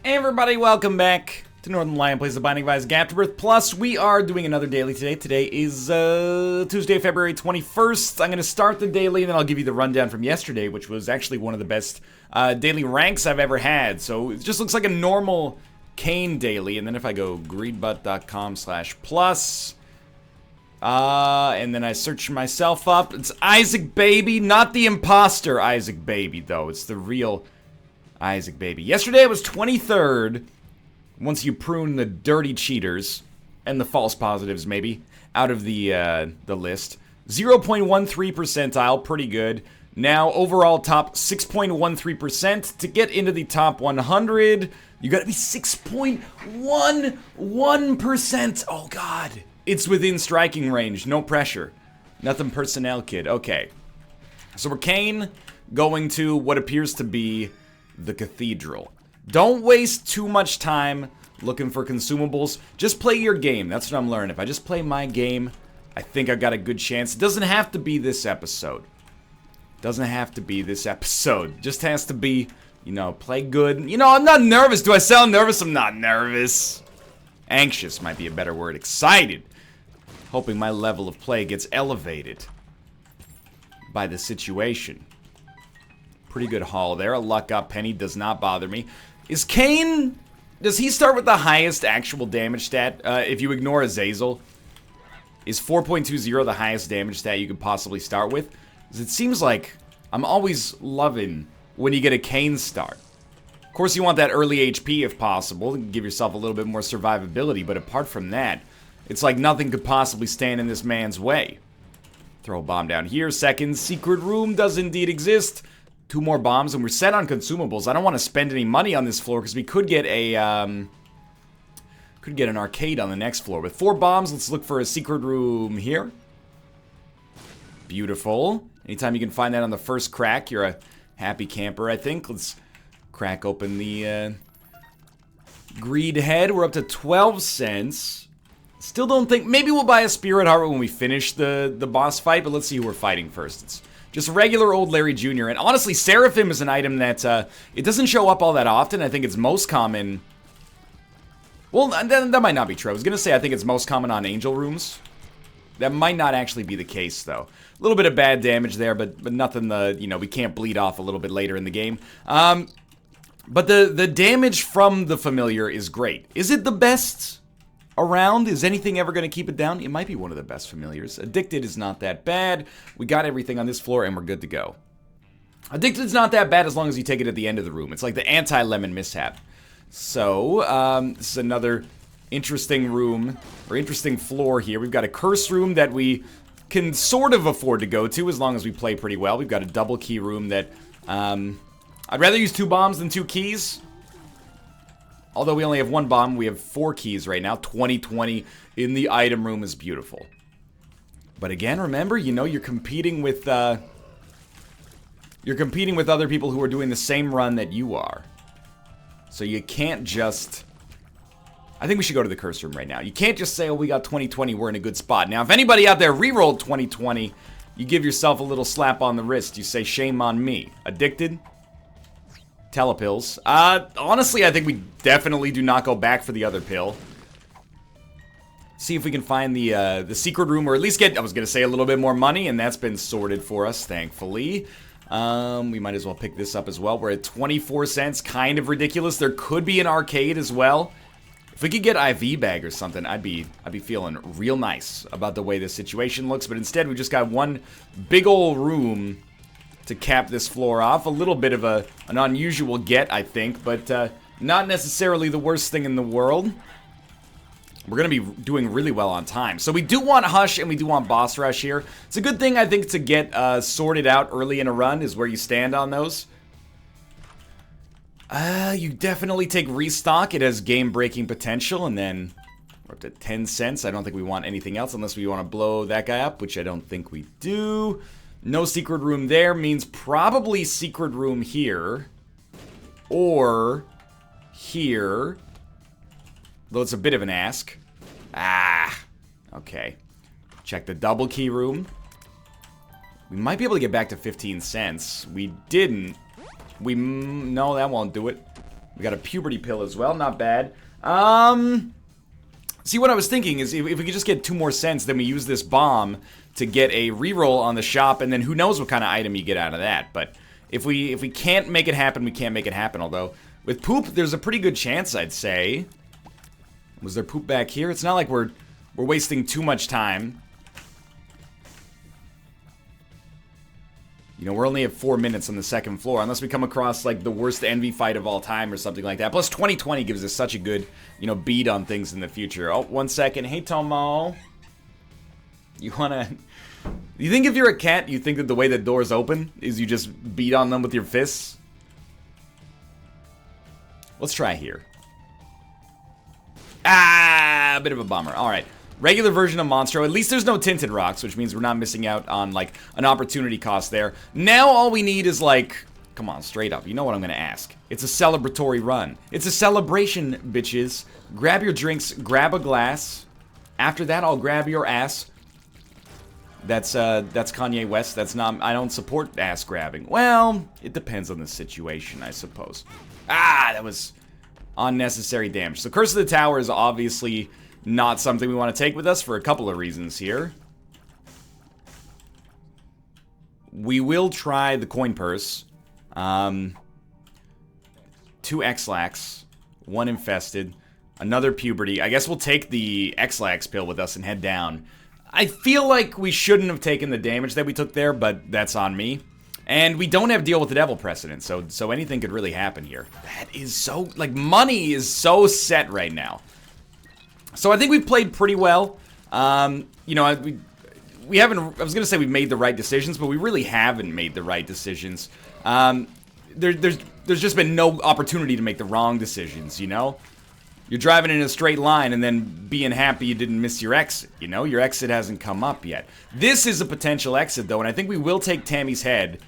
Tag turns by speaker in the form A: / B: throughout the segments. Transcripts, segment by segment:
A: Hey everybody, welcome back to Northernlion Plays the Binding of Isaac AFTERBIRTH. Plus, we are doing another daily today. Today is Tuesday, February 21st. I'm going to start the daily, and then I'll give you the rundown from yesterday, which was actually one of the best daily ranks I've ever had. So it just looks like a normal Kane daily. And then if I go greedbutt.com/plus, and then I search myself up, it's Isaac Baby, not the imposter Isaac Baby, though. It's the real Isaac Baby. Yesterday it was 23rd, once you prune the dirty cheaters, and the false positives maybe, out of the list. 0.13 percentile, pretty good. Now, overall top 6.13%. To get into the top 100, you gotta be 6.11%. Oh god. It's within striking range, no pressure. Nothing personnel, kid. Okay. So we're Kane going to what appears to be the cathedral. Don't waste too much time looking for consumables. Just play your game. That's what I'm learning. If I just play my game, I think I've got a good chance. It doesn't have to be this episode. Doesn't have to be this episode. Just has to be, you know, play good. You know, I'm not nervous. Do I sound nervous? I'm not nervous. Anxious might be a better word. Excited. Hoping my level of play gets elevated by the situation. Pretty good haul there. A luck up penny does not bother me. Is Kane... Does he start with the highest actual damage stat? If you ignore Azazel, is 4.20 the highest damage stat you could possibly start with? Because it seems like I'm always loving when you get a Kane start. Of course, you want that early HP if possible, give yourself a little bit more survivability, but apart from that, it's like nothing could possibly stand in this man's way. Throw a bomb down here. Second, secret room does indeed exist. 2 more bombs, and we're set on consumables. I don't want to spend any money on this floor because we could get a could get an arcade on the next floor. With 4 bombs, let's look for a secret room here. Beautiful. Anytime you can find that on the first crack, you're a happy camper, I think. Let's crack open the greed head. We're up to 12 cents. Still don't think... Maybe we'll buy a spirit heart when we finish the boss fight, but let's see who we're fighting first. It's just regular old Larry Jr. And honestly, Seraphim is an item that, it doesn't show up all that often. I think it's most common... Well, that might not be true. I was going to say I think it's most common on angel rooms. That might not actually be the case, though. A little bit of bad damage there, but nothing, you know, we can't bleed off a little bit later in the game. But the damage from the familiar is great. Is it the best around? Is anything ever going to keep it down? It might be one of the best familiars. Addicted is not that bad. We got everything on this floor and we're good to go. Addicted's not that bad as long as you take it at the end of the room. It's like the anti-lemon mishap. So, this is another interesting room, or interesting floor here. We've got a curse room that we can sort of afford to go to as long as we play pretty well. We've got a double key room that, I'd rather use 2 bombs than 2 keys. Although we only have 1 bomb, we have 4 keys right now. 20/20 in the item room is beautiful. But again, remember, you know, you're competing with other people who are doing the same run that you are. So you can't just... I think we should go to the curse room right now. You can't just say, oh, we got 20/20, we're in a good spot. Now, if anybody out there re-rolled 20/20, you give yourself a little slap on the wrist. You say, shame on me. Addicted? Telepills. Honestly, I think we definitely do not go back for the other pill. See if we can find the secret room, or at least get, I was going to say, a little bit more money, and that's been sorted for us, thankfully. We might as well pick this up as well. We're at 24 cents, kind of ridiculous. There could be an arcade as well. If we could get IV bag or something, I'd be feeling real nice about the way this situation looks, but instead we just got one big old room to cap this floor off. A little bit of an unusual get, I think, but not necessarily the worst thing in the world. We're going to be doing really well on time. So we do want Hush and we do want Boss Rush here. It's a good thing, I think, to get sorted out early in a run is where you stand on those. You definitely take Restock. It has game-breaking potential, and then we're up to 10 cents. I don't think we want anything else unless we want to blow that guy up, which I don't think we do. No secret room there means probably secret room here. Or here. Though it's a bit of an ask. Okay. Check the double key room. We might be able to get back to 15 cents. We didn't. No, that won't do it. We got a puberty pill as well, not bad. See, what I was thinking is if we could just get 2 more cents, then we use this bomb to get a reroll on the shop, and then who knows what kind of item you get out of that. But if we can't make it happen, we can't make it happen. Although, with poop, there's a pretty good chance, I'd say. Was there poop back here? It's not like we're wasting too much time. You know, we're only at 4 minutes on the 2nd floor, unless we come across, like, the worst envy fight of all time or something like that. Plus, 2020 gives us such a good, you know, beat on things in the future. Oh, 1 second. Hey, Tomo. You wanna... You think if you're a cat, you think that the way the doors open is you just beat on them with your fists? Let's try here. Ah, a bit of a bummer. Alright. Regular version of Monstro. At least there's no tinted rocks, which means we're not missing out on, like, an opportunity cost there. Now all we need is, like... Come on, straight up. You know what I'm gonna ask. It's a celebratory run. It's a celebration, bitches. Grab your drinks, grab a glass. After that, I'll grab your ass. That's Kanye West. That's not... I don't support ass grabbing. Well, it depends on the situation, I suppose. Ah, that was unnecessary damage. So Curse of the Tower is obviously... not something we want to take with us for a couple of reasons here. We will try the coin purse. 2 X-Lax. 1 infested. Another puberty. I guess we'll take the X-Lax pill with us and head down. I feel like we shouldn't have taken the damage that we took there, but that's on me. And we don't have Deal with the Devil precedent, so anything could really happen here. That is so... like, money is so set right now. So I think we've played pretty well. You know, we haven't... I was going to say we've made the right decisions, but we really haven't made the right decisions. There's just been no opportunity to make the wrong decisions, you know? You're driving in a straight line and then being happy you didn't miss your exit, you know? Your exit hasn't come up yet. This is a potential exit, though, and I think we will take Tammy's head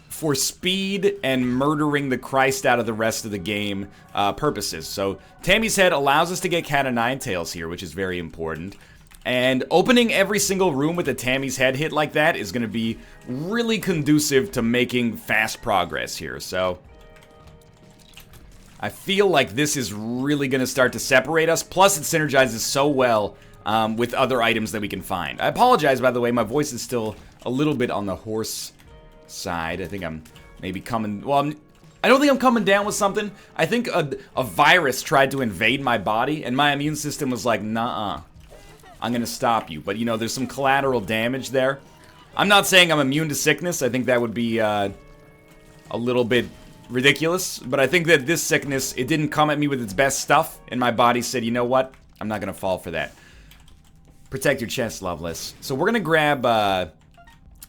A: for speed and murdering the Christ out of the rest of the game purposes. So Tammy's head allows us to get Cat of Nine Tails here, which is very important. And opening every single room with a Tammy's head hit like that is going to be really conducive to making fast progress here. So I feel like this is really going to start to separate us. Plus it synergizes so well with other items that we can find. I apologize, by the way, my voice is still a little bit on the hoarse side. I think I'm maybe coming... well, I don't think I'm coming down with something. I think a virus tried to invade my body, and my immune system was like, nah, I'm gonna stop you. But, you know, there's some collateral damage there. I'm not saying I'm immune to sickness. I think that would be a little bit ridiculous. But I think that this sickness, it didn't come at me with its best stuff, and my body said, you know what? I'm not gonna fall for that. Protect your chest, Loveless. So we're gonna grab...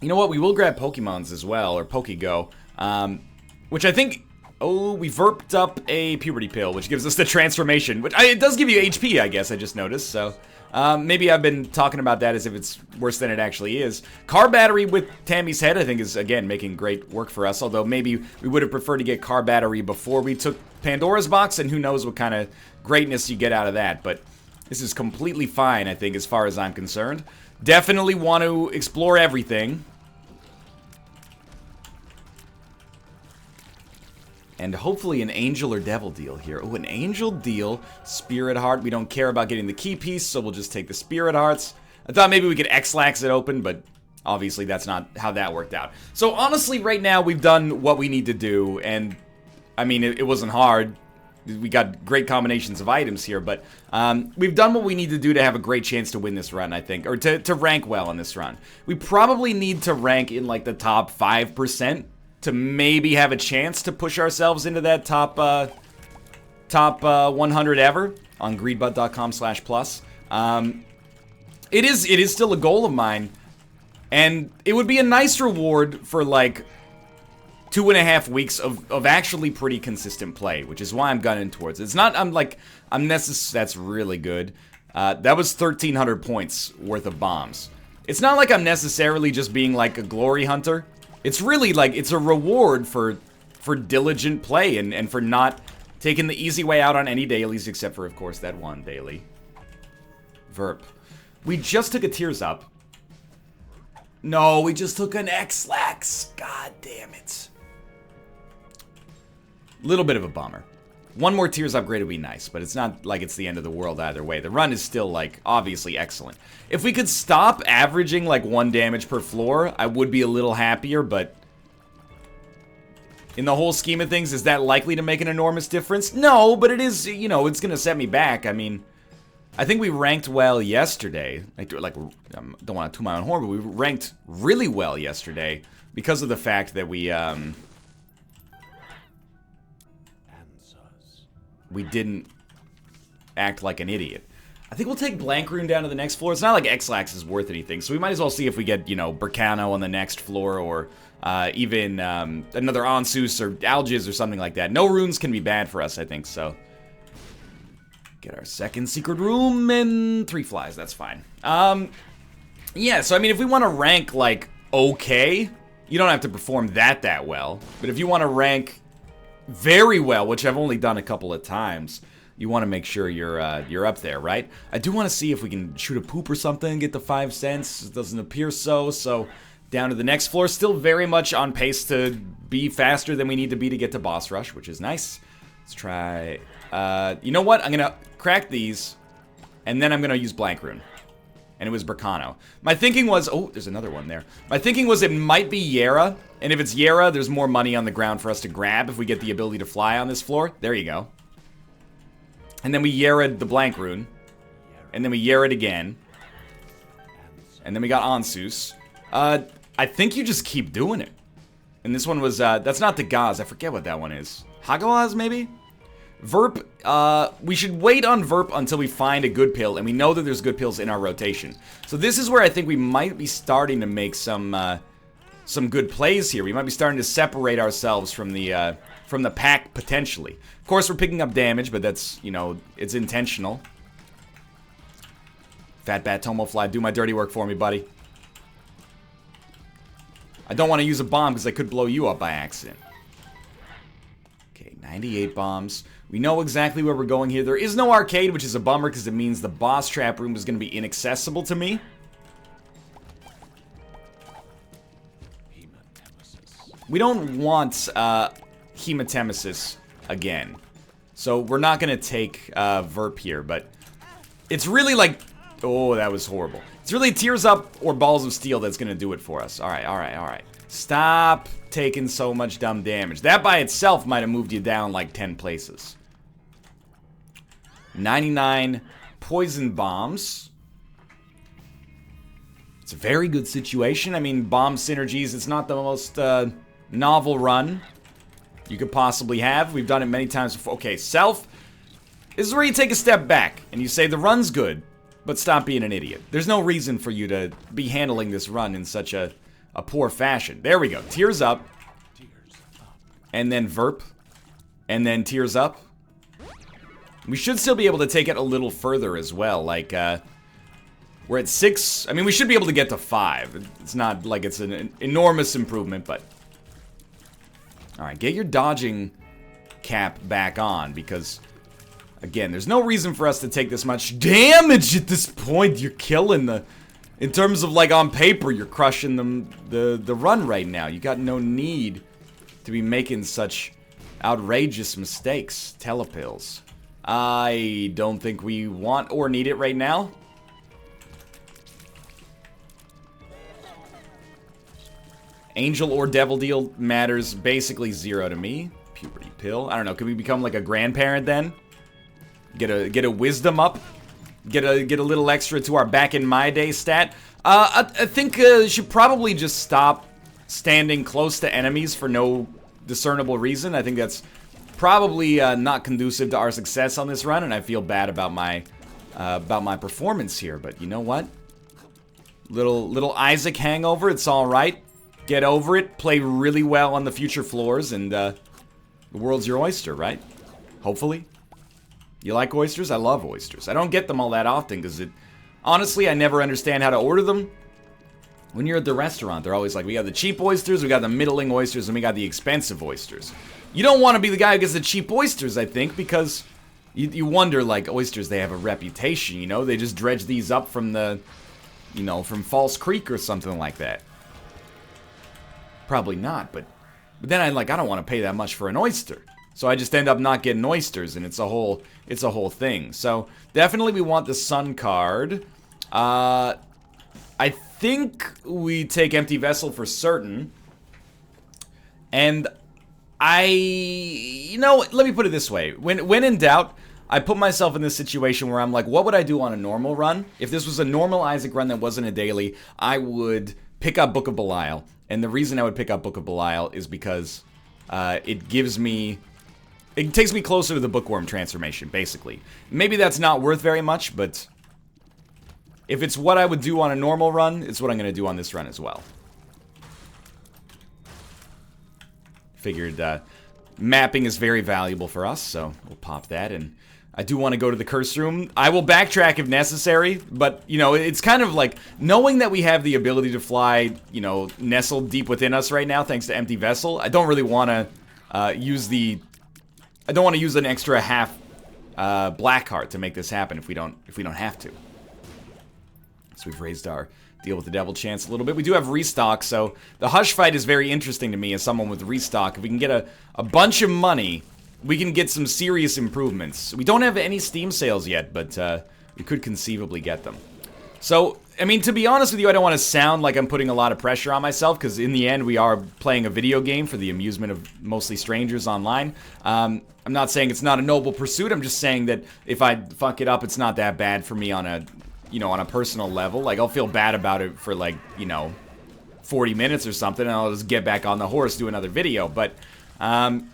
A: you know what? We will grab Pokemons as well, or Pokego. Which I think... oh, we verped up a puberty pill, which gives us the transformation. Which it does give you HP, I guess, I just noticed. So, maybe I've been talking about that as if it's worse than it actually is. Car battery with Tammy's head, I think, is, again, making great work for us. Although, maybe we would have preferred to get car battery before we took Pandora's box, and who knows what kind of greatness you get out of that. But this is completely fine, I think, as far as I'm concerned. Definitely want to explore everything. And hopefully an angel or devil deal here. Oh, an angel deal. Spirit heart. We don't care about getting the key piece, so we'll just take the spirit hearts. I thought maybe we could X-Lax it open, but obviously that's not how that worked out. So honestly, right now, we've done what we need to do. And, I mean, it wasn't hard. We got great combinations of items here, but we've done what we need to do to have a great chance to win this run, I think. Or to rank well in this run. We probably need to rank in, like, the top 5%. To maybe have a chance to push ourselves into that top 100 ever on greedbud.com/plus. It is still a goal of mine, and it would be a nice reward for like 2.5 weeks of actually pretty consistent play, which is why I'm gunning towards it. It's not that's really good. That was 1,300 points worth of bombs. It's not like I'm necessarily just being like a glory hunter. It's really like, it's a reward for diligent play and for not taking the easy way out on any dailies, except for, of course, that one daily. Verp. We just took a Tears Up. No, we just took an X-Lax. God damn it. Little bit of a bummer. One more tiers upgrade would be nice, but it's not like it's the end of the world either way. The run is still, like, obviously excellent. If we could stop averaging, like, 1 damage per floor, I would be a little happier, but in the whole scheme of things, is that likely to make an enormous difference? No, but it is, you know, it's gonna set me back. I mean, I think we ranked well yesterday. I don't want to toot my own horn, but we ranked really well yesterday because of the fact that we didn't act like an idiot. I think we'll take Blank Rune down to the next floor. It's not like X-Lax is worth anything, so we might as well see if we get, you know, Burkano on the next floor, or even another Onsus or Algiz or something like that. No runes can be bad for us, I think, so. Get our second secret room and 3 flies, that's fine. Yeah, so I mean, if we want to rank, like, okay, you don't have to perform that well. But if you want to rank very well, which I've only done a couple of times, you want to make sure you're up there, right? I do want to see if we can shoot a poop or something, get the 5 cents. It doesn't appear so, so down to the next floor. Still very much on pace to be faster than we need to be to get to boss rush, which is nice. Let's try, you know what? I'm gonna crack these, and then I'm gonna use Blank Rune. And it was Burkano. My thinking was, oh, there's another one there. My thinking was it might be Yera, and if it's Yera, there's more money on the ground for us to grab if we get the ability to fly on this floor. There you go. And then we Yera'd the Blank Rune. And then we Yera'd again. And then we got Onsus. I think you just keep doing it. And this one was, that's not the Gaz. I forget what that one is. Hagalaz, maybe? Verp, we should wait on Verp until we find a good pill, and we know that there's good pills in our rotation. So this is where I think we might be starting to make some good plays here. We might be starting to separate ourselves from the pack, potentially. Of course, we're picking up damage, but that's, you know, it's intentional. Fat Bat Tomofly, do my dirty work for me, buddy. I don't want to use a bomb because I could blow you up by accident. Okay, 98 bombs. We know exactly where we're going here. There is no arcade, which is a bummer because it means the boss trap room is going to be inaccessible to me. We don't want Hematemesis again. So we're not going to take Verp here, but it's really like... Oh, that was horrible. It's really Tears Up or Balls of Steel that's going to do it for us. Alright, alright, alright. Stop taking so much dumb damage. That by itself might have moved you down like 10 places. 99 poison bombs. It's a very good situation. I mean, bomb synergies, it's not the most novel run you could possibly have. We've done it many times before. Okay, self. This is where you take a step back and you say the run's good, but stop being an idiot. There's no reason for you to be handling this run in such a poor fashion. There we go. Tears Up. And then Verp. And then Tears Up. We should still be able to take it a little further as well. Like, we're at 6. I mean, we should be able to get to 5. It's not like it's an enormous improvement, but... Alright, get your dodging cap back on, because... Again, there's no reason for us to take this much damage at this point. You're killing the... In terms of, like, on paper, you're crushing the run right now. You got no need to be making such outrageous mistakes. Telepills. I don't think we want or need it right now. Angel or Devil Deal matters basically 0 to me. Puberty pill. I don't know. Could we become like a grandparent then? Get a wisdom up. Get a little extra to our back in my day stat. I think should probably just stop standing close to enemies for no discernible reason. I think that's probably not conducive to our success on this run, and I feel bad about my performance here. But you know what? Little Isaac hangover. It's all right. Get over it. Play really well on the future floors, and the world's your oyster, right? Hopefully. You like oysters? I love oysters. I don't get them all that often because honestly, I never understand how to order them. When you're at the restaurant, they're always like, we got the cheap oysters, we got the middling oysters, and we got the expensive oysters. You don't want to be the guy who gets the cheap oysters, I think, because you wonder, like, oysters, they have a reputation, you know? They just dredge these up from the, you know, from False Creek or something like that. Probably not, but then I don't want to pay that much for an oyster. So I just end up not getting oysters, and it's a whole thing. So definitely we want the sun card. I think we take empty vessel for certain. And you know, let me put it this way. When in doubt, I put myself in this situation where I'm like, what would I do on a normal run? If this was a normal Isaac run that wasn't a daily, I would pick up Book of Belial. And the reason I would pick up Book of Belial is because it takes me closer to the Bookworm transformation, basically. Maybe that's not worth very much, but if it's what I would do on a normal run, it's what I'm going to do on this run as well. Figured mapping is very valuable for us, so we'll pop that. And I do want to go to the curse room. I will backtrack if necessary, but, you know, it's kind of like knowing that we have the ability to fly, you know, nestled deep within us right now thanks to Empty Vessel. I don't really want to use an extra half black heart to make this happen if we don't have to. So we've raised our deal with the devil chance a little bit. We do have restock, so the Hush fight is very interesting to me as someone with restock. If we can get a bunch of money, we can get some serious improvements. We don't have any Steam sales yet, but we could conceivably get them. So, I mean, to be honest with you, I don't want to sound like I'm putting a lot of pressure on myself, because in the end, we are playing a video game for the amusement of mostly strangers online. I'm not saying it's not a noble pursuit. I'm just saying that if I fuck it up, it's not that bad for me on a, you know, on a personal level. Like, I'll feel bad about it for, like, you know, 40 minutes or something, and I'll just get back on the horse, do another video. But I'm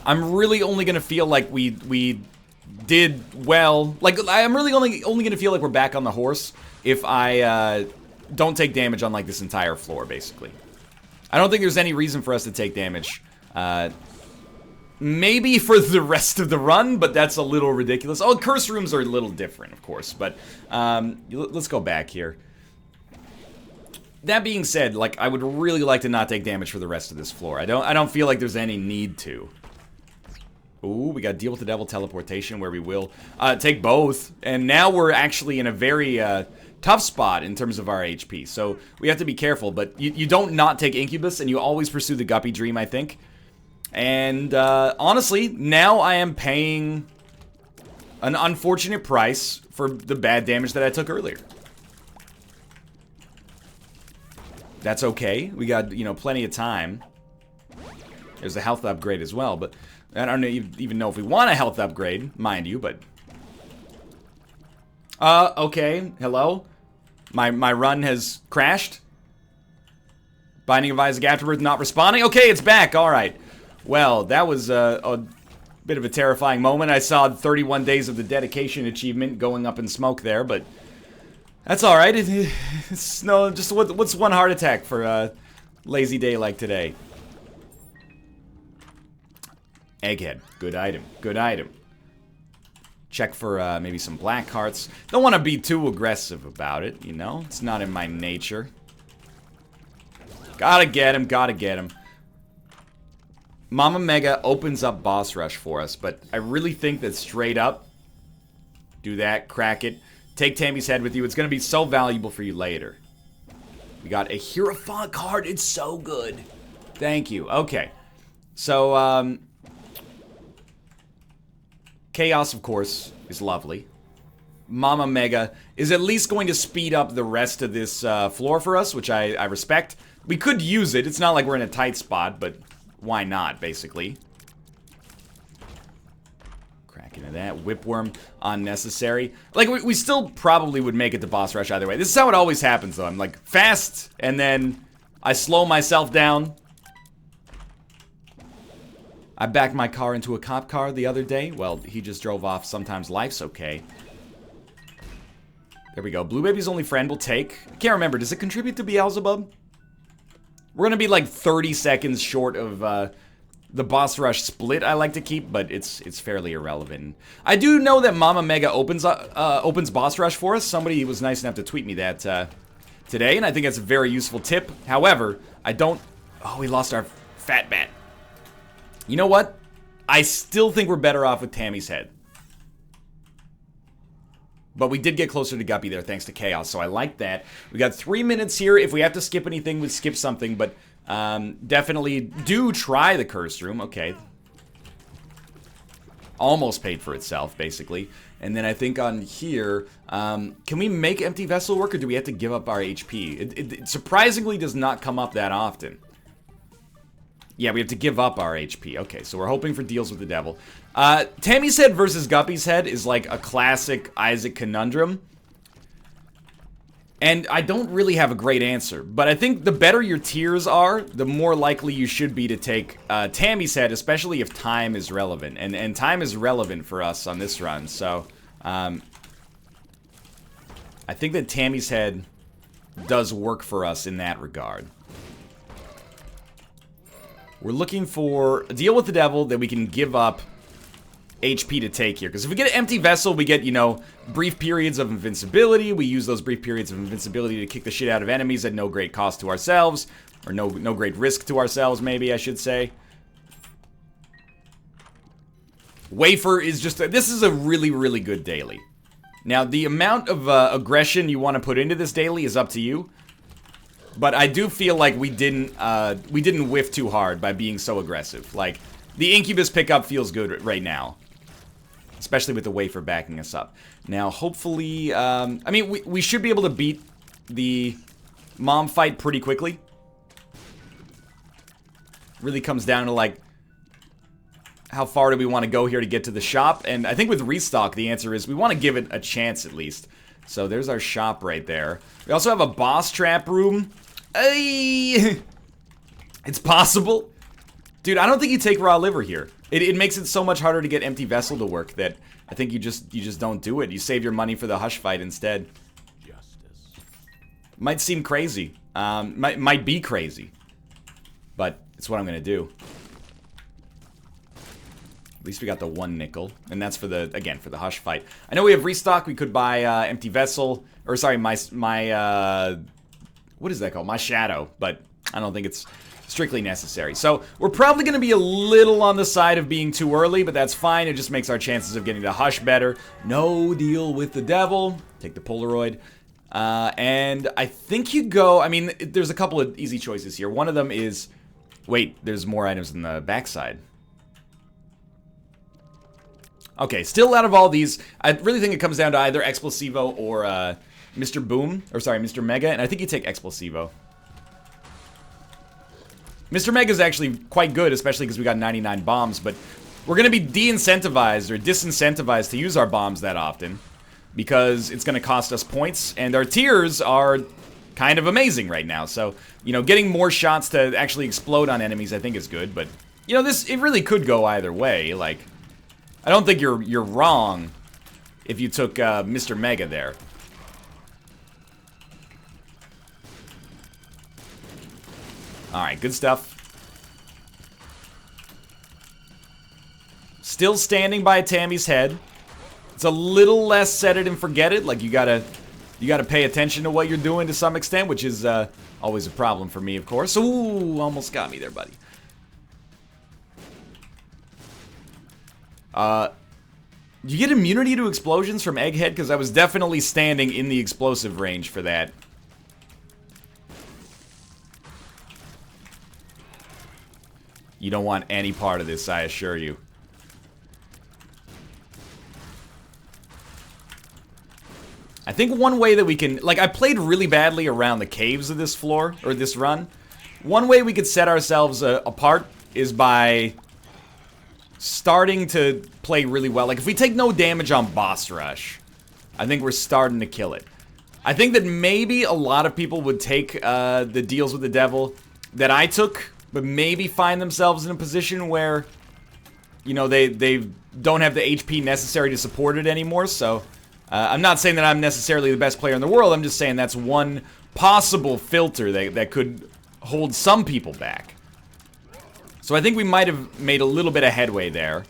A: really only gonna feel like we did well. Like, I'm really only gonna feel like we're back on the horse if I don't take damage on, like, this entire floor, basically. I don't think there's any reason for us to take damage. Maybe for the rest of the run, but that's a little ridiculous. Oh, curse rooms are a little different, of course, but let's go back here. That being said, like, I would really like to not take damage for the rest of this floor. I don't feel like there's any need to. Ooh, we got Deal with the Devil teleportation, where we will take both, and now we're actually in a very tough spot in terms of our HP, so we have to be careful. But you don't not take Incubus, and you always pursue the Guppy Dream, I think. And honestly, now I am paying an unfortunate price for the bad damage that I took earlier. That's okay. We got, you know, plenty of time. There's a health upgrade as well, but I don't even know if we want a health upgrade, mind you, but... okay. Hello? My run has crashed? Binding of Isaac Afterbirth not responding? Okay, it's back. All right. Well, that was a bit of a terrifying moment. I saw 31 days of the dedication achievement going up in smoke there, but that's all right. It's no, just what's one heart attack for a lazy day like today? Egghead, good item, good item. Check for maybe some black hearts. Don't want to be too aggressive about it, you know? It's not in my nature. Gotta get him, gotta get him. Mama Mega opens up boss rush for us, but I really think that straight up, do that, crack it, take Tammy's head with you. It's going to be so valuable for you later. We got a Hierophant card. It's so good. Thank you. Okay. So, Chaos, of course, is lovely. Mama Mega is at least going to speed up the rest of this floor for us, which I respect. We could use it. It's not like we're in a tight spot, but... why not, basically? Crack into that. Whipworm, unnecessary. Like, we still probably would make it to boss rush either way. This is how it always happens, though. I'm, like, fast, and then I slow myself down. I backed my car into a cop car the other day. Well, he just drove off. Sometimes life's okay. There we go. Blue Baby's only friend will take. I can't remember. Does it contribute to Beelzebub? We're gonna be like 30 seconds short of the boss rush split I like to keep, but it's fairly irrelevant. I do know that Mama Mega opens boss rush for us. Somebody was nice enough to tweet me that today, and I think that's a very useful tip. However, I don't... oh, we lost our fat bat. You know what? I still think we're better off with Tammy's head. But we did get closer to Guppy there thanks to Chaos, so I like that. We got 3 minutes here. If we have to skip anything, we skip something, but definitely do try the curse room. Okay. almost paid for itself, basically. And then I think on here, can we make Empty Vessel work, or do we have to give up our HP? It surprisingly does not come up that often. Yeah, we have to give up our HP. Okay, so we're hoping for deals with the devil. Tammy's head versus Guppy's head is like a classic Isaac conundrum. And I don't really have a great answer, but I think the better your tiers are, the more likely you should be to take Tammy's head, especially if time is relevant. And time is relevant for us on this run, so I think that Tammy's head does work for us in that regard. We're looking for a deal with the devil that we can give up HP to take here. Because if we get an empty vessel, we get, you know, brief periods of invincibility. We use those brief periods of invincibility to kick the shit out of enemies at no great cost to ourselves. Or no great risk to ourselves, maybe I should say. Wafer is just... this is a really, really good daily. Now, the amount of aggression you want to put into this daily is up to you. But I do feel like we didn't whiff too hard by being so aggressive. Like, the Incubus pickup feels good right now. Especially with the wafer backing us up. Now, hopefully, I mean, we should be able to beat the mom fight pretty quickly. Really comes down to, like, how far do we want to go here to get to the shop? And I think with restock, the answer is we want to give it a chance at least. So there's our shop right there. We also have a boss trap room. Hey! It's possible. Dude, I don't think you take raw liver here. It makes it so much harder to get empty vessel to work that I think you just don't do it. You save your money for the hush fight instead. Justice. Might seem crazy. Might be crazy. But it's what I'm gonna do. At least we got the 1 nickel, and that's for the, again, for the hush fight. I know we have restock. We could buy empty vessel, or sorry, my what is that called? My shadow, but I don't think it's strictly necessary. So we're probably going to be a little on the side of being too early, but that's fine. It just makes our chances of getting the hush better. No deal with the devil. Take the Polaroid. And I think you go, I mean, there's a couple of easy choices here. One of them is, wait, there's more items in the backside. Okay, still out of all these, I really think it comes down to either Explosivo or Mr. Boom, or sorry, Mr. Mega, and I think you take Explosivo. Mr. Mega is actually quite good, especially because we got 99 bombs, but we're going to be de-incentivized or disincentivized to use our bombs that often because it's going to cost us points, and our tiers are kind of amazing right now. So, you know, getting more shots to actually explode on enemies I think is good, but, you know, this, it really could go either way. Like, I don't think you're wrong if you took Mr. Mega there. Alright, good stuff. Still standing by Tammy's head. It's a little less set it and forget it. Like, you gotta pay attention to what you're doing to some extent, which is always a problem for me, of course. Ooh, almost got me there, buddy. You get immunity to explosions from Egghead? Because I was definitely standing in the explosive range for that. You don't want any part of this, I assure you. I think one way that we can... Like, I played really badly around the caves of this floor, or this run. One way we could set ourselves apart is by starting to play really well. Like, if we take no damage on Boss Rush, I think we're starting to kill it. I think that maybe a lot of people would take the deals with the devil that I took, but maybe find themselves in a position where, you know, they don't have the HP necessary to support it anymore, so... I'm not saying that I'm necessarily the best player in the world, I'm just saying that's one possible filter that could hold some people back. So I think we might have made a little bit of headway there.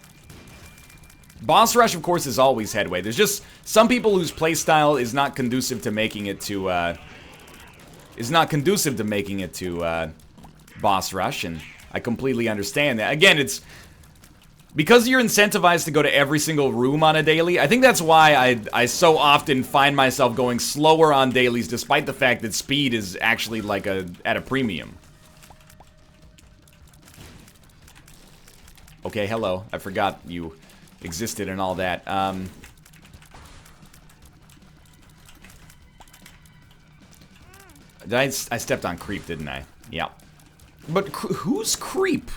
A: Boss Rush, of course, is always headway. There's just some people whose playstyle is not conducive to making it to, Boss Rush, and I completely understand that. Again, it's... Because you're incentivized to go to every single room on a daily, I think that's why I so often find myself going slower on dailies, despite the fact that speed is actually like at a premium. Okay, hello. I forgot you existed and all that. I stepped on creep, didn't I? Yeah. But who's creep?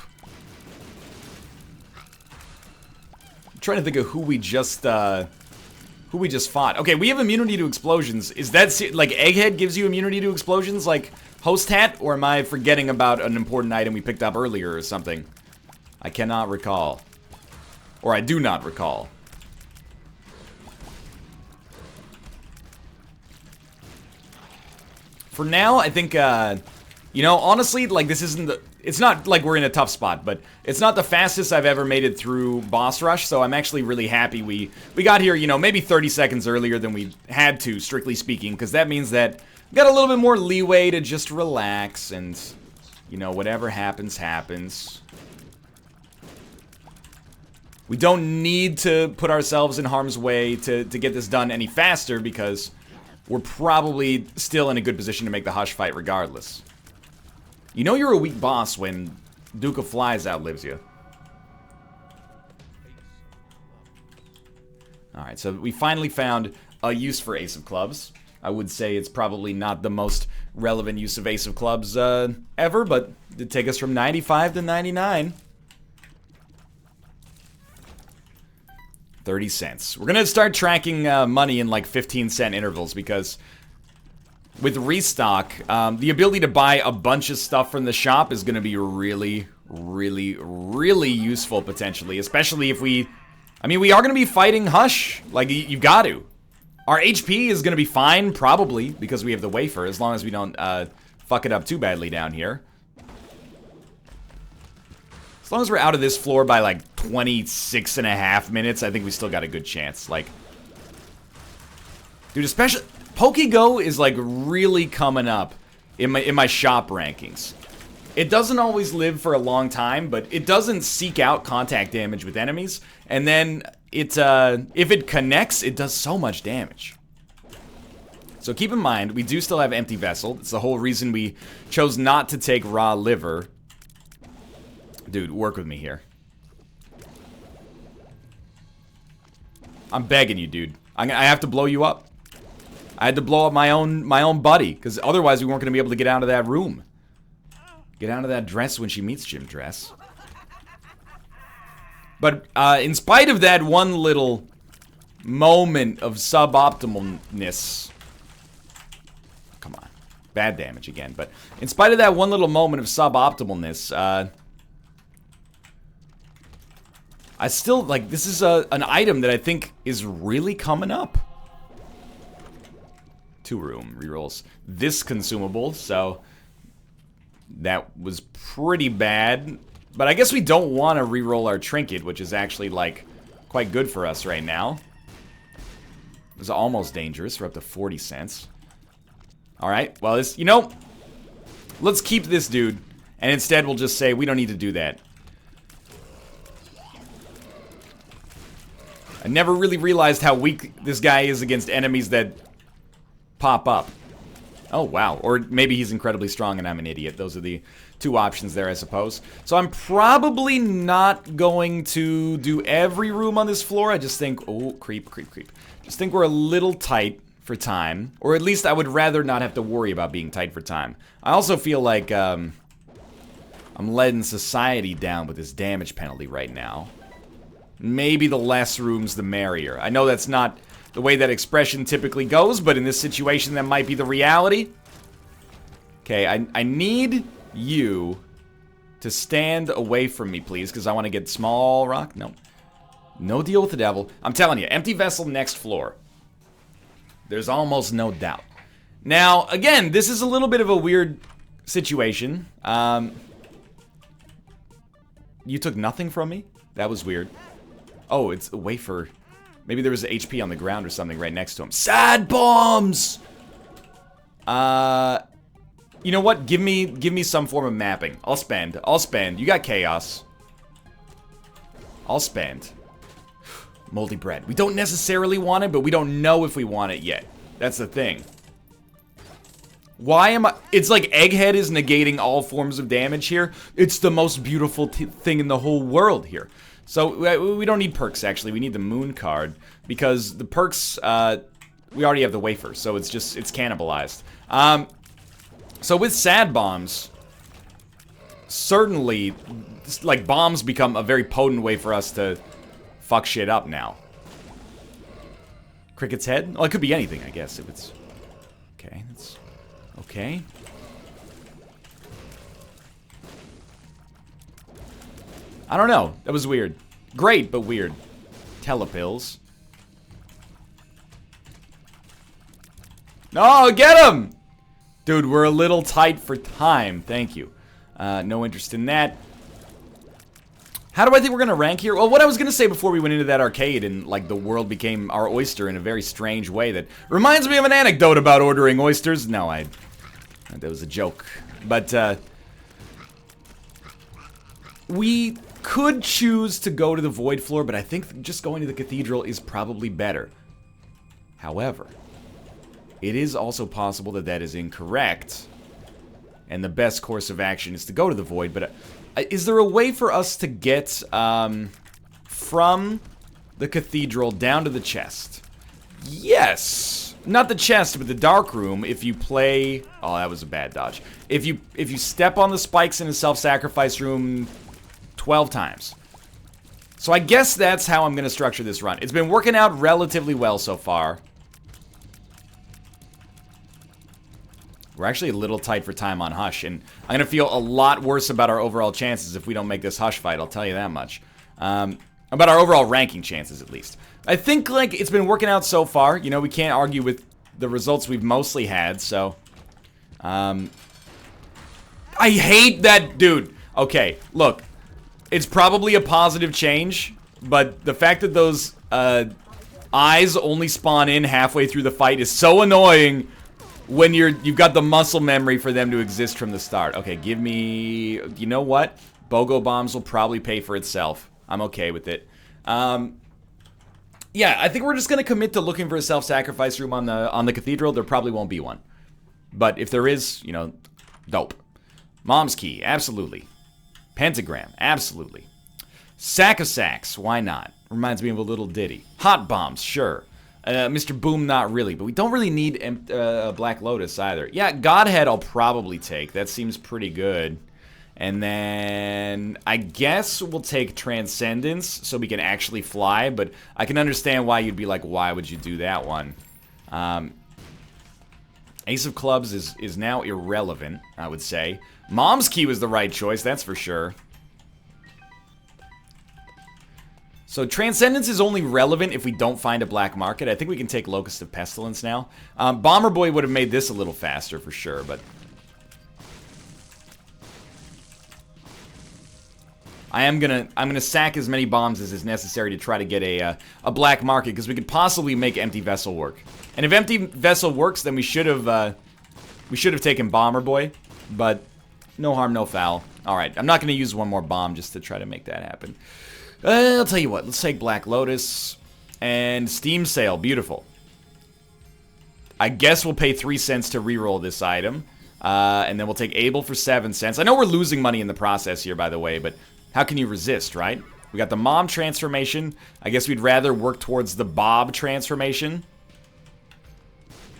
A: I'm trying to think of who we just fought. Okay, we have immunity to explosions. Is that like Egghead gives you immunity to explosions, like Host Hat, or am I forgetting about an important item we picked up earlier or something? I cannot recall, or I do not recall. For now, I think, you know, honestly, like, this isn't the... It's not like we're in a tough spot, but it's not the fastest I've ever made it through Boss Rush, so I'm actually really happy we got here, you know, maybe 30 seconds earlier than we had to, strictly speaking, because that means that we got a little bit more leeway to just relax and, you know, whatever happens, happens. We don't need to put ourselves in harm's way to get this done any faster, because we're probably still in a good position to make the Hush fight regardless. You know you're a weak boss when Duke of Flies outlives you. Alright, so we finally found a use for Ace of Clubs. I would say it's probably not the most relevant use of Ace of Clubs ever, but it did take us from 95 to 99. 30 cents. We're gonna start tracking money in like 15-cent intervals, because with restock, the ability to buy a bunch of stuff from the shop is gonna be really, really, really useful potentially, especially if we... I mean, we are gonna be fighting Hush. Like, you've got to. Our HP is gonna be fine, probably, because we have the wafer, as long as we don't fuck it up too badly down here. As long as we're out of this floor by like 26.5 minutes, I think we still got a good chance. Like, dude, especially Pokego is like really coming up in my shop rankings. It doesn't always live for a long time, but it doesn't seek out contact damage with enemies, and then it if it connects, it does so much damage. So keep in mind, we do still have Empty Vessel. It's the whole reason we chose not to take Raw Liver. Dude, work with me here. I'm begging you, dude. I have to blow you up. I had to blow up my own buddy, because otherwise we weren't going to be able to get out of that room. Get out of that dress when she meets Jim dress. But in spite of that one little moment of suboptimalness... Come on. Bad damage again. But in spite of that one little moment of suboptimalness, I still, like, this is an item that I think is really coming up. 2-room rerolls. This consumable, so that was pretty bad. But I guess we don't want to reroll our trinket, which is actually, like, quite good for us right now. It was almost dangerous. We're up to 40 cents. Alright, well, you know, let's keep this dude. And instead we'll just say we don't need to do that. I never really realized how weak this guy is against enemies that pop up. Oh, wow. Or maybe he's incredibly strong and I'm an idiot. Those are the two options there, I suppose. So I'm probably not going to do every room on this floor. I just think... Oh, creep, creep, creep. Just think we're a little tight for time. Or at least I would rather not have to worry about being tight for time. I also feel like I'm letting society down with this damage penalty right now. Maybe the less rooms, the merrier. I know that's not the way that expression typically goes, but in this situation, that might be the reality. Okay, I need you to stand away from me, please, because I want to get small rock. No. No deal with the devil. I'm telling you, Empty Vessel next floor. There's almost no doubt. Now, again, this is a little bit of a weird situation. You took nothing from me? That was weird. Oh, it's a wafer. Maybe there was HP on the ground or something right next to him. Sad bombs! You know what? Give me some form of mapping. I'll spend. I'll spend. You got chaos. I'll spend. Moldy bread. We don't necessarily want it, but we don't know if we want it yet. That's the thing. Why am I... It's like Egghead is negating all forms of damage here. It's the most beautiful thing in the whole world here. So we don't need perks, actually. We need the moon card, because the perks, we already have the wafer, so it's cannibalized. So with sad bombs, certainly, like, bombs become a very potent way for us to fuck shit up now. Cricket's head? Well, it could be anything, I guess, if it's... Okay, that's... Okay. I don't know. That was weird. Great, but weird. Telepills. No, get him! Dude, we're a little tight for time. Thank you. No interest in that. How do I think we're gonna rank here? Well, what I was gonna say before we went into that arcade and, like, the world became our oyster in a very strange way that reminds me of an anecdote about ordering oysters. No, that was a joke. But, we could choose to go to the void floor, but I think just going to the cathedral is probably better. However, it is also possible that that is incorrect, and the best course of action is to go to the void, but is there a way for us to get from the cathedral down to the chest? Yes! Not the chest, but the dark room, if you play... Oh, that was a bad dodge. If you step on the spikes in a self-sacrifice room 12 times. So I guess that's how I'm going to structure this run. It's been working out relatively well so far. We're actually a little tight for time on Hush, and I'm going to feel a lot worse about our overall chances if we don't make this Hush fight, I'll tell you that much. About our overall ranking chances, at least. I think, like, it's been working out so far. You know, we can't argue with the results we've mostly had, so... I hate that dude. Okay, look. It's probably a positive change, but the fact that those eyes only spawn in halfway through the fight is so annoying when you've got the muscle memory for them to exist from the start. Okay, give me... You know what? BOGO bombs will probably pay for itself. I'm okay with it. Yeah, I think we're just gonna commit to looking for a self-sacrifice room on the cathedral. There probably won't be one. But if there is, you know, dope. Mom's key, absolutely. Pentagram, absolutely. Sack of sacks, why not? Reminds me of a little ditty. Hot bombs, sure. Mr. Boom, not really. But we don't really need Black Lotus either. Yeah, Godhead I'll probably take. That seems pretty good. And then I guess we'll take Transcendence so we can actually fly. But I can understand why you'd be like, why would you do that one? Ace of Clubs is now irrelevant, I would say. Mom's Key was the right choice, that's for sure. So Transcendence is only relevant if we don't find a black market. I think we can take Locust of Pestilence now. Bomber Boy would have made this a little faster for sure, but... I'm gonna sack as many bombs as is necessary to try to get a black market, because we could possibly make Empty Vessel work. And if Empty Vessel works, then we should have taken Bomber Boy, but no harm, no foul. All right, I'm not gonna use one more bomb just to try to make that happen. I'll tell you what, let's take Black Lotus and Steam Sale. Beautiful. I guess we'll pay 3 cents to reroll this item, and then we'll take Able for 7 cents. I know we're losing money in the process here, by the way, but how can you resist, right? We got the Mom transformation. I guess we'd rather work towards the Bob transformation.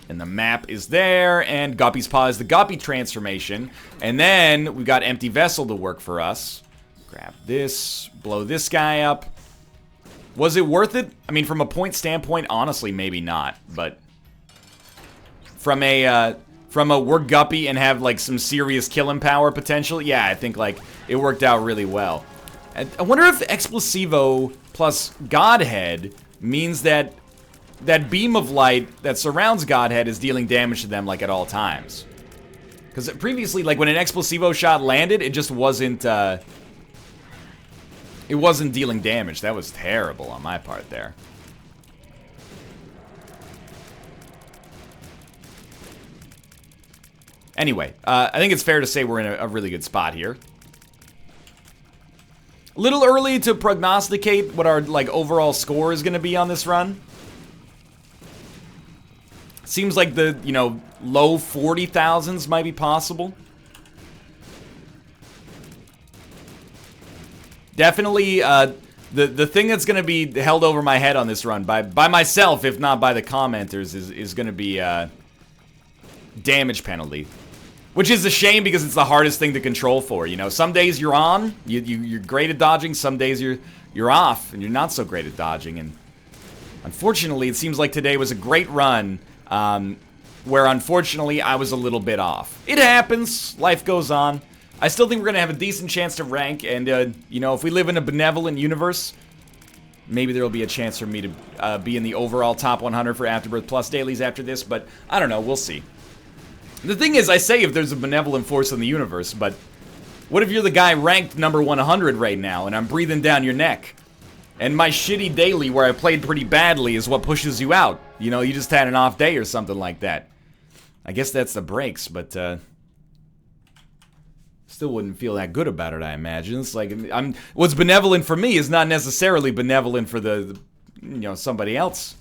A: And the map is there, and Guppy's Paw is the Guppy transformation. And then we've got Empty Vessel to work for us. Grab this, blow this guy up. Was it worth it? I mean, from a point standpoint, honestly, maybe not. But from a we're Guppy and have, like, some serious killing power potential, yeah, I think, like, it worked out really well. I wonder if Explosivo plus Godhead means that that beam of light that surrounds Godhead is dealing damage to them, like, at all times. Because previously, like, when an Explosivo shot landed, it just wasn't, it wasn't dealing damage. That was terrible on my part there. Anyway, I think it's fair to say we're in a really good spot here. A little early to prognosticate what our, like, overall score is going to be on this run. Seems like the, you know, low 40,000s might be possible. Definitely, The thing that's going to be held over my head on this run, by myself, if not by the commenters, is going to be damage penalty. Which is a shame because it's the hardest thing to control for, you know? Some days you're on, you're great at dodging, some days you're off, and you're not so great at dodging, and unfortunately, it seems like today was a great run, where unfortunately, I was a little bit off. It happens, life goes on. I still think we're gonna have a decent chance to rank, and, you know, if we live in a benevolent universe, maybe there'll be a chance for me to be in the overall top 100 for Afterbirth Plus dailies after this, but I don't know, we'll see. The thing is, I say if there's a benevolent force in the universe, but what if you're the guy ranked number 100 right now, and I'm breathing down your neck? And my shitty daily where I played pretty badly is what pushes you out. You know, you just had an off day or something like that. I guess that's the breaks, but, still wouldn't feel that good about it, I imagine. It's like, what's benevolent for me is not necessarily benevolent for the you know, somebody else.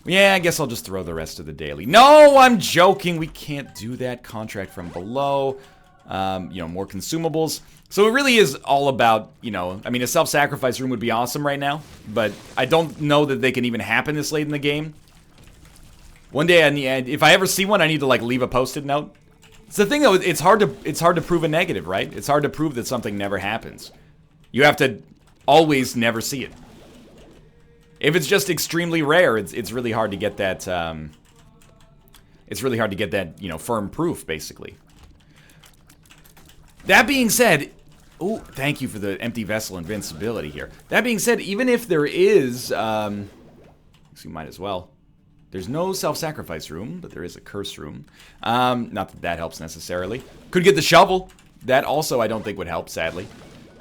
A: Yeah, I guess I'll just throw the rest of the daily. No, I'm joking. We can't do that. Contract from below. You know, more consumables. So it really is all about, you know, I mean, a self-sacrifice room would be awesome right now, but I don't know that they can even happen this late in the game. One day, if I ever see one, I need to, like, leave a post-it note. It's the thing, though, it's hard to prove a negative, right? It's hard to prove that something never happens. You have to always never see it. If it's just extremely rare, it's really hard to get that, it's really hard to get that, you know, firm proof, basically. That being said, oh, thank you for the empty vessel invincibility here. That being said, even if there is, so you might as well. There's no self-sacrifice room, but there is a curse room. Not that that helps necessarily. Could get the shovel. That also I don't think would help, sadly.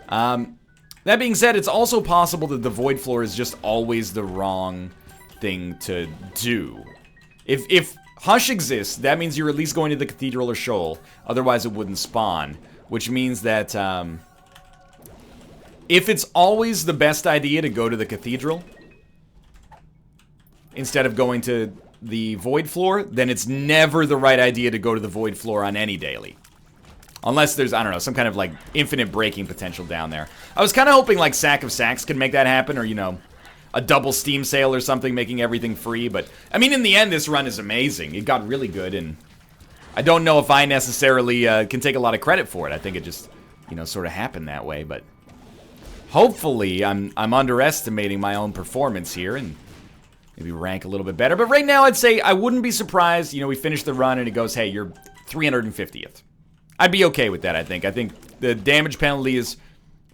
A: That being said, it's also possible that the void floor is just always the wrong thing to do. If Hush exists, that means you're at least going to the Cathedral or Shoal. Otherwise, it wouldn't spawn. Which means that, if it's always the best idea to go to the Cathedral instead of going to the void floor, then it's never the right idea to go to the void floor on any daily. Unless there's, I don't know, some kind of, like, infinite breaking potential down there. I was kind of hoping, like, Sack of Sacks could make that happen, or, you know, a double Steam sale or something, making everything free, but, I mean, in the end, this run is amazing. It got really good, and I don't know if I necessarily can take a lot of credit for it. I think it just, you know, sort of happened that way, but hopefully I'm underestimating my own performance here, and maybe rank a little bit better. But right now, I'd say I wouldn't be surprised, you know, we finish the run, and it goes, hey, you're 350th. I'd be okay with that, I think. I think the damage penalty is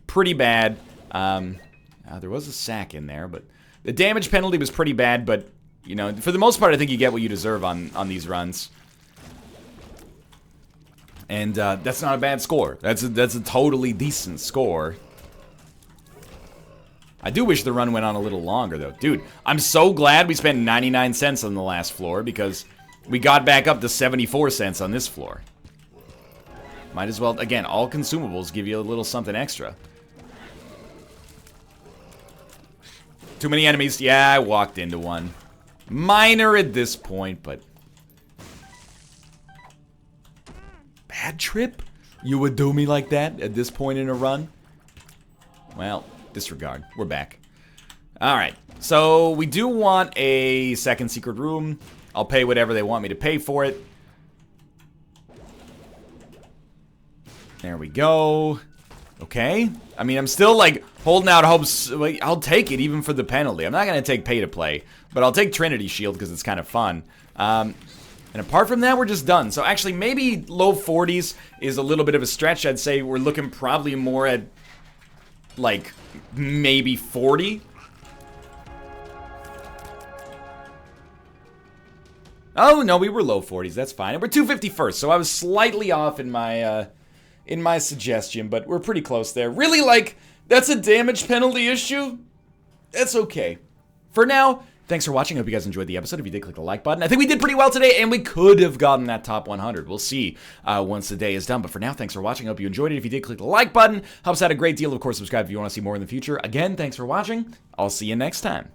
A: pretty bad. There was a sack in there, but the damage penalty was pretty bad, but, you know, for the most part, I think you get what you deserve on these runs. And that's not a bad score. That's a totally decent score. I do wish the run went on a little longer, though. Dude, I'm so glad we spent 99 cents on the last floor, because we got back up to 74 cents on this floor. Might as well, again, all consumables give you a little something extra. Too many enemies. Yeah, I walked into one. Minor at this point, but... Bad trip? You would do me like that at this point in a run? Well, disregard. We're back. Alright, so we do want a second secret room. I'll pay whatever they want me to pay for it. There we go. Okay. I mean, I'm still, like, holding out hopes. Like, I'll take it even for the penalty. I'm not going to take pay to play, but I'll take Trinity Shield because it's kind of fun. And apart from that, we're just done. So actually, maybe low 40s is a little bit of a stretch. I'd say we're looking probably more at, like, maybe 40. Oh, no, we were low 40s. That's fine. And we're 251st, so I was slightly off in my suggestion, but we're pretty close there. Really, like, that's a damage penalty issue? That's okay. For now, thanks for watching. I hope you guys enjoyed the episode. If you did, click the like button. I think we did pretty well today, and we could have gotten that top 100. We'll see once the day is done. But for now, thanks for watching. I hope you enjoyed it. If you did, click the like button. Helps out a great deal. Of course, subscribe if you want to see more in the future. Again, thanks for watching. I'll see you next time.